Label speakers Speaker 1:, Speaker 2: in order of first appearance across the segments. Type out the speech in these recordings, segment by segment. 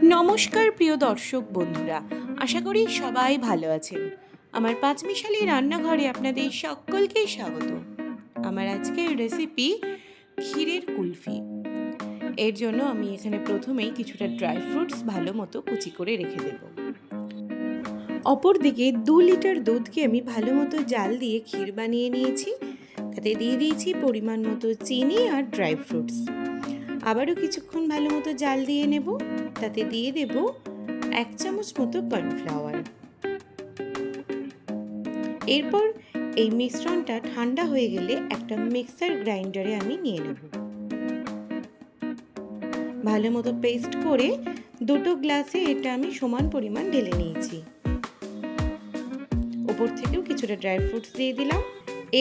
Speaker 1: নমস্কার প্রিয় দর্শক বন্ধুরা, আশা করি সবাই ভালো আছেন। আমার পাঁচমিশালি রান্নাঘরে আপনাদের সকলকে স্বাগত। আমার আজকের রেসিপি ক্ষীরের কুলফি। এর জন্য আমি এখানে প্রথমেই কিছুটা ড্রাই ফ্রুটস ভালো মতো কুচি করে রেখে দেব। অপরদিকে 2 লিটার দুধকে আমি ভালো মতো জাল দিয়ে ক্ষীর বানিয়ে নিয়েছি। তাতে দিয়ে দিয়েছি পরিমাণ মতো চিনি আর ড্রাই ফ্রুটস। আবারও কিছুক্ষণ ভালো মতো জাল দিয়ে নেব। তাতে দিয়ে দেব 1 চামচ মতো কর্নফ্লাওয়ার। এরপর এই মিশ্রণটা ঠান্ডা হয়ে গেলে একটা মিক্সার গ্রাইন্ডারে আমি নিয়ে নেব। ভালো মতো পেস্ট করে দুটো গ্লাসে এটা আমি সমান পরিমাণ ঢেলে নিয়েছি। ওপর থেকেও কিছুটা ড্রাই ফ্রুটস দিয়ে দিলাম।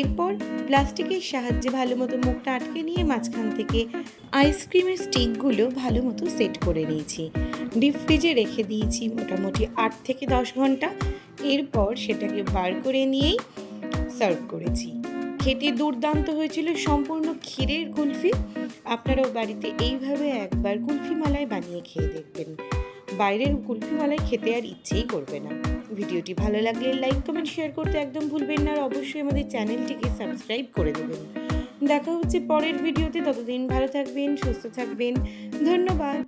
Speaker 1: এরপর প্লাস্টিকের সাহায্যে ভালো মতো মুখটা আটকে নিয়ে মাঝখান থেকে আইসক্রিমের স্টিকগুলো ভালো মতো সেট করে নিয়েছি। ডিপ ফ্রিজে রেখে দিয়েছি মোটামুটি 8 থেকে 10 ঘন্টা। এরপর সেটাকে বার করে নিয়েই সার্ভ করেছি। খেতে দুর্দান্ত হয়েছিল সম্পূর্ণ ক্ষীরের কুলফি। আপনারাও বাড়িতে এইভাবে একবার কুলফি মালাই বানিয়ে খেয়ে দেখবেন। বাইরের কুলফি মালাই খেতে আর ইচ্ছেই করবে না। ভিডিওটি ভালো লাগলে লাইক কমেন্ট শেয়ার করতে একদম ভুলবেন না, আর অবশ্যই আমাদের চ্যানেলটিকে সাবস্ক্রাইব করে দেবেন। দেখা হচ্ছে পরের ভিডিওতে। ততদিন ভালো থাকবেন, সুস্থ থাকবেন। ধন্যবাদ।